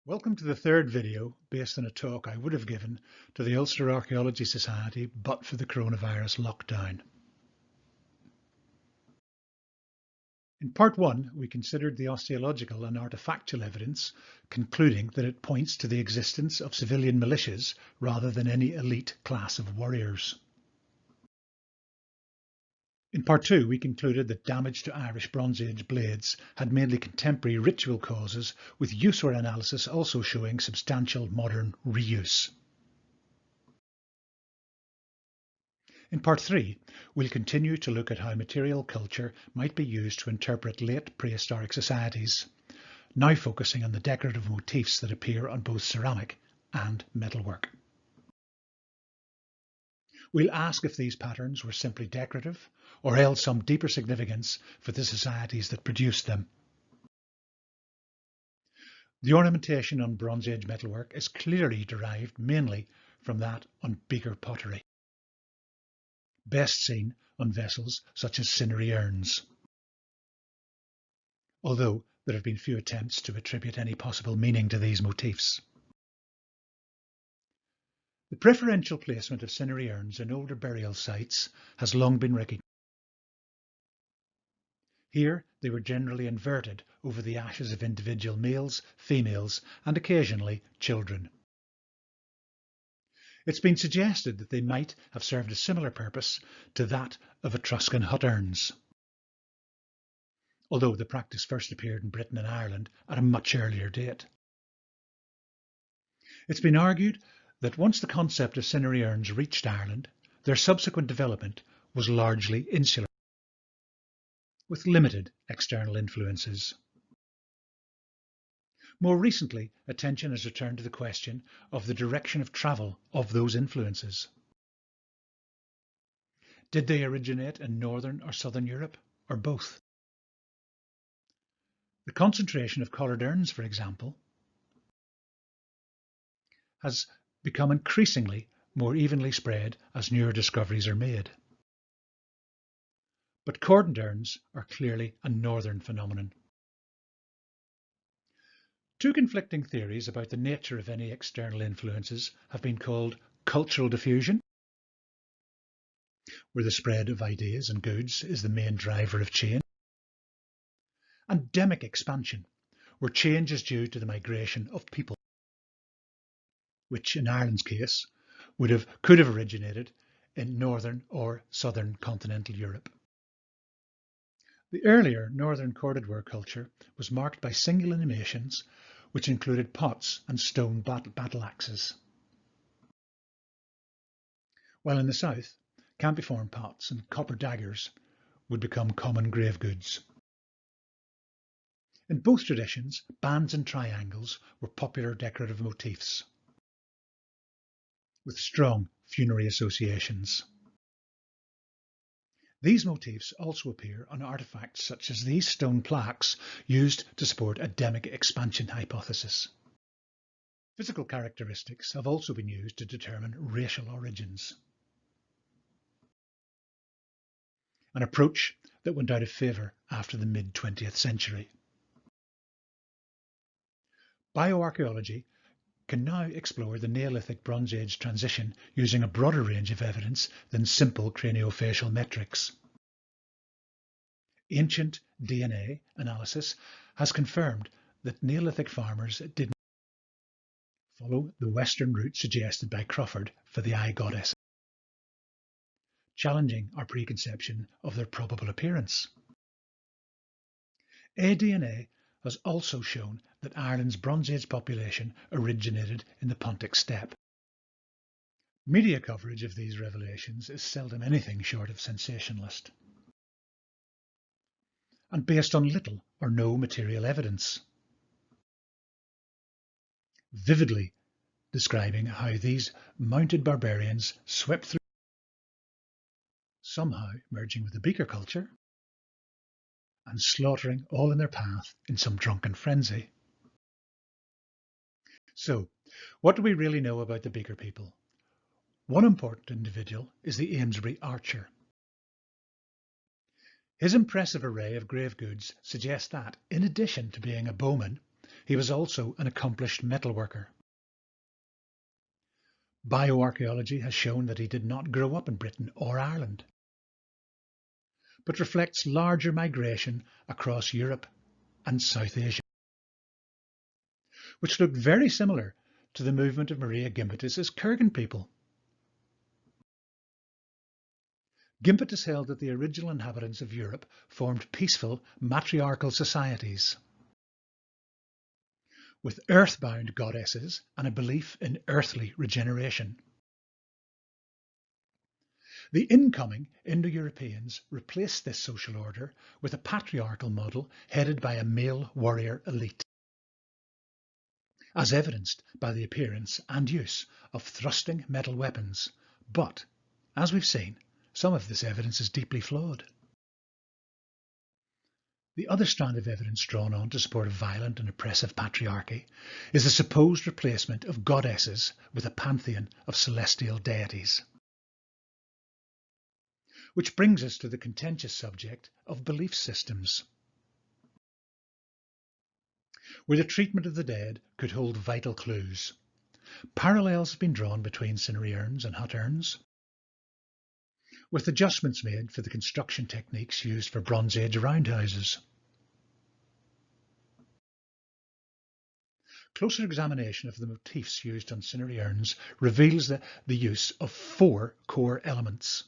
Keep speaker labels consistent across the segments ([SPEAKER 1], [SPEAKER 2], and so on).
[SPEAKER 1] Welcome to the third video based on a talk I would have given to the Ulster Archaeology Society but for the coronavirus lockdown. In part one, we considered the osteological and artefactual evidence, concluding that it points to the existence of civilian militias rather than any elite class of warriors. In part two, we concluded that damage to Irish Bronze Age blades had mainly contemporary ritual causes, with useware analysis also showing substantial modern reuse. In part three, we'll continue to look at how material culture might be used to interpret late prehistoric societies, now focusing on the decorative motifs that appear on both ceramic and metalwork. We'll ask if these patterns were simply decorative or held some deeper significance for the societies that produced them. The ornamentation on Bronze Age metalwork is clearly derived mainly from that on beaker pottery, best seen on vessels such as cinerary urns, although there have been few attempts to attribute any possible meaning to these motifs. The preferential placement of cinerary urns in older burial sites has long been recognised. Here they were generally inverted over the ashes of individual males, females and occasionally children. It's been suggested that they might have served a similar purpose to that of Etruscan hut urns, although the practice first appeared in Britain and Ireland at a much earlier date. It's been argued that once the concept of cinerary urns reached Ireland, their subsequent development was largely insular, with limited external influences. More recently, attention has returned to the question of the direction of travel of those influences. Did they originate in Northern or Southern Europe, or both? The concentration of coloured urns, for example, has become increasingly more evenly spread as newer discoveries are made. But corded urns are clearly a northern phenomenon. Two conflicting theories about the nature of any external influences have been called cultural diffusion, where the spread of ideas and goods is the main driver of change, and demic expansion, where change is due to the migration of people, which in Ireland's case could have originated in northern or southern continental Europe. The earlier northern corded ware culture was marked by single inhumations, which included pots and stone battle axes, while in the south, campiform pots and copper daggers would become common grave goods. In both traditions, bands and triangles were popular decorative motifs, with strong funerary associations. These motifs also appear on artefacts such as these stone plaques used to support a demic expansion hypothesis. Physical characteristics have also been used to determine racial origins, an approach that went out of favour after the mid-20th century. Bioarchaeology can now explore the Neolithic Bronze Age transition using a broader range of evidence than simple craniofacial metrics. Ancient DNA analysis has confirmed that Neolithic farmers did not follow the Western route suggested by Crawford for the eye goddess, challenging our preconception of their probable appearance. ADNA has also shown that Ireland's Bronze Age population originated in the Pontic steppe. Media coverage of these revelations is seldom anything short of sensationalist, and based on little or no material evidence, vividly describing how these mounted barbarians swept through, somehow merging with the beaker culture, and slaughtering all in their path in some drunken frenzy. So, what do we really know about the beaker people? One important individual is the Amesbury archer. His impressive array of grave goods suggests that, in addition to being a bowman, he was also an accomplished metalworker. Bioarchaeology has shown that he did not grow up in Britain or Ireland, but reflects larger migration across Europe and South Asia, which looked very similar to the movement of Maria Gimbutas's Kurgan people. Gimbutas held that the original inhabitants of Europe formed peaceful matriarchal societies with earthbound goddesses and a belief in earthly regeneration. The incoming Indo-Europeans replaced this social order with a patriarchal model headed by a male warrior elite, as evidenced by the appearance and use of thrusting metal weapons. But, as we've seen, some of this evidence is deeply flawed. The other strand of evidence drawn on to support a violent and oppressive patriarchy is the supposed replacement of goddesses with a pantheon of celestial deities. Which brings us to the contentious subject of belief systems, where the treatment of the dead could hold vital clues. Parallels have been drawn between cinerary urns and hut urns, with adjustments made for the construction techniques used for Bronze Age roundhouses. Closer examination of the motifs used on cinerary urns reveals the use of 4 core elements.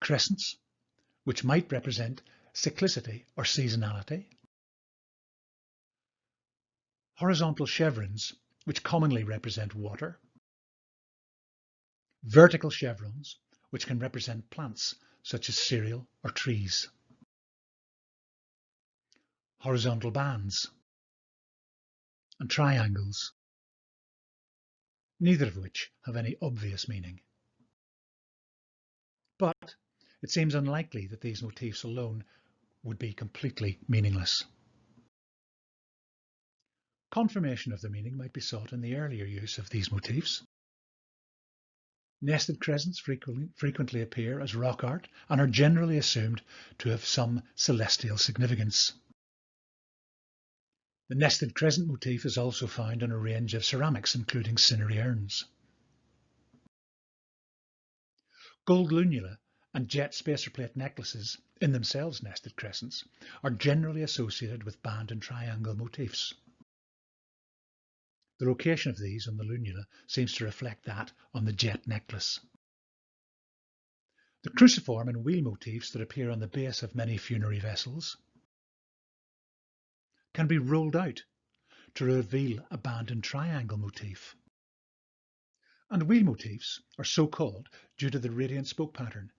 [SPEAKER 1] Crescents, which might represent cyclicity or seasonality. Horizontal chevrons, which commonly represent water. Vertical chevrons, which can represent plants such as cereal or trees. Horizontal bands. And triangles, neither of which have any obvious meaning. But it seems unlikely that these motifs alone would be completely meaningless. Confirmation of their meaning might be sought in the earlier use of these motifs. Nested crescents frequently appear as rock art and are generally assumed to have some celestial significance. The nested crescent motif is also found in a range of ceramics, including cinerary urns. Gold lunula and jet spacer plate necklaces, in themselves nested crescents, are generally associated with band and triangle motifs. The location of these on the lunula seems to reflect that on the jet necklace. The cruciform and wheel motifs that appear on the base of many funerary vessels can be rolled out to reveal a band and triangle motif. And wheel motifs are so called due to the radiant spoke pattern,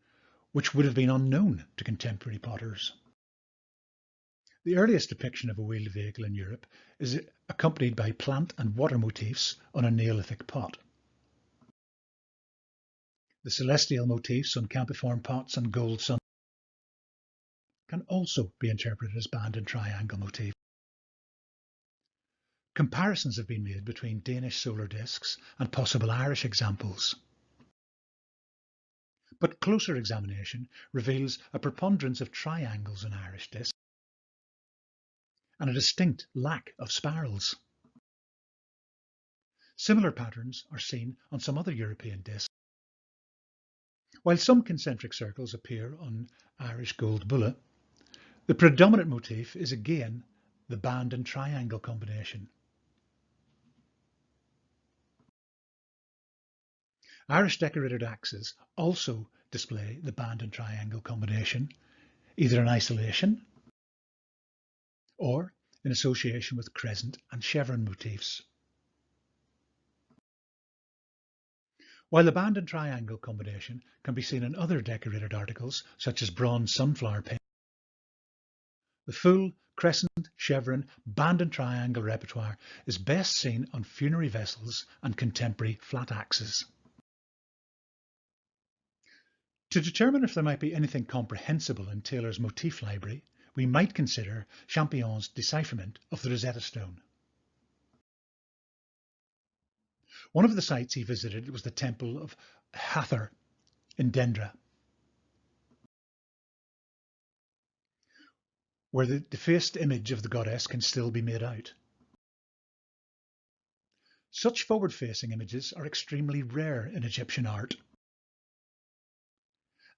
[SPEAKER 1] which would have been unknown to contemporary potters. The earliest depiction of a wheeled vehicle in Europe is accompanied by plant and water motifs on a Neolithic pot. The celestial motifs on campiform pots and gold sun can also be interpreted as band and triangle motifs. Comparisons have been made between Danish solar discs and possible Irish examples. But closer examination reveals a preponderance of triangles in Irish discs and a distinct lack of spirals. Similar patterns are seen on some other European discs. While some concentric circles appear on Irish gold bulla, the predominant motif is again the band and triangle combination. Irish decorated axes also display the band and triangle combination, either in isolation or in association with crescent and chevron motifs. While the band and triangle combination can be seen in other decorated articles, such as bronze sunflower pin, the full crescent, chevron, band and triangle repertoire is best seen on funerary vessels and contemporary flat axes. To determine if there might be anything comprehensible in Taylor's motif library, we might consider Champion's decipherment of the Rosetta Stone. One of the sites he visited was the temple of Hathor in Dendra. where the defaced image of the goddess can still be made out. Such forward-facing images are extremely rare in Egyptian art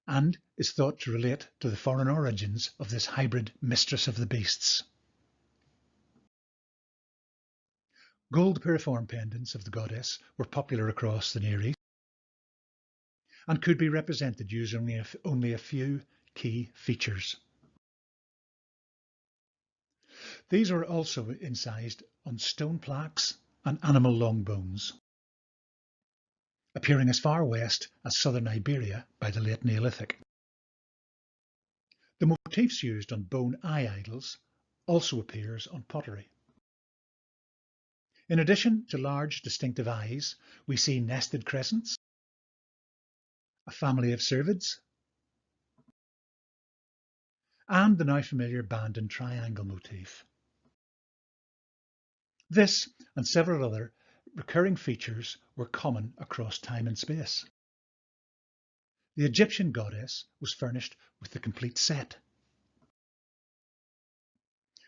[SPEAKER 1] and is thought to relate to the foreign origins of this hybrid mistress of the beasts. Gold piriform pendants of the goddess were popular across the Near East and could be represented using only a few key features. These were also incised on stone plaques and animal long bones, appearing as far west as southern Iberia by the late Neolithic. The motifs used on bone eye idols also appears on pottery. In addition to large distinctive eyes, we see nested crescents, a family of cervids, and the now familiar band and triangle motif. This and several other recurring features were common across time and space. The Egyptian goddess was furnished with the complete set,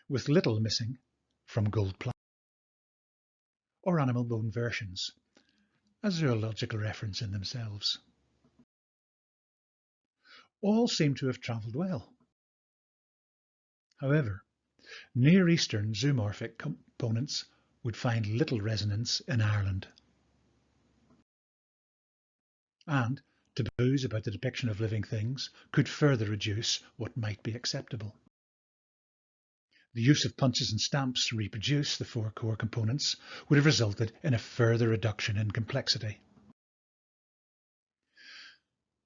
[SPEAKER 1] with little missing from gold plaque or animal bone versions, a zoological reference in themselves. All seem to have travelled well. However, Near Eastern zoomorphic components would find little resonance in Ireland. And taboos about the depiction of living things could further reduce what might be acceptable. The use of punches and stamps to reproduce the four core components would have resulted in a further reduction in complexity.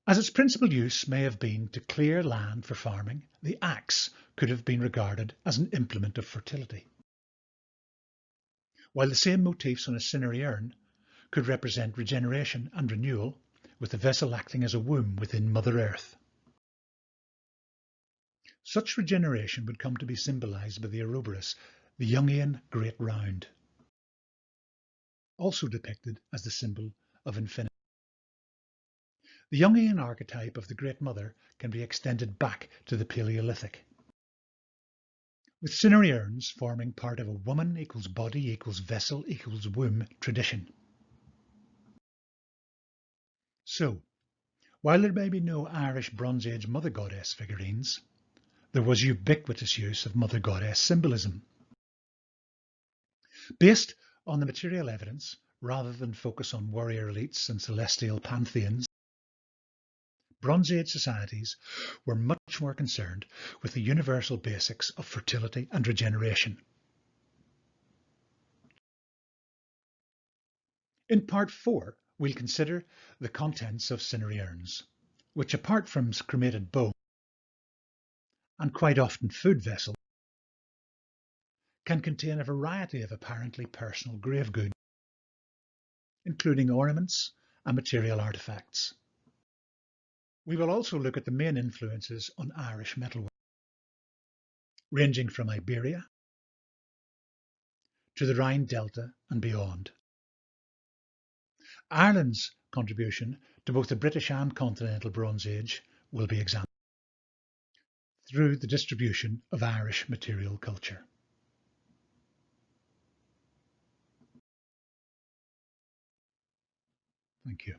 [SPEAKER 1] As its principal use may have been to clear land for farming, the axe could have been regarded as an implement of fertility. While the same motifs on a cinerary urn could represent regeneration and renewal, with the vessel acting as a womb within Mother Earth. Such regeneration would come to be symbolised by the Ouroboros, the Jungian Great Round, also depicted as the symbol of infinity. The Jungian archetype of the Great Mother can be extended back to the Paleolithic, with cinerary urns forming part of a woman equals body equals vessel equals womb tradition. So, while there may be no Irish Bronze Age Mother Goddess figurines, there was ubiquitous use of Mother Goddess symbolism. Based on the material evidence, rather than focus on warrior elites and celestial pantheons, Bronze Age societies were much more concerned with the universal basics of fertility and regeneration. In part 4, we'll consider the contents of cinerary urns, which apart from cremated bone and quite often food vessels, can contain a variety of apparently personal grave goods, including ornaments and material artefacts. We will also look at the main influences on Irish metalwork, ranging from Iberia to the Rhine Delta and beyond. Ireland's contribution to both the British and continental Bronze Age will be examined through the distribution of Irish material culture. Thank you.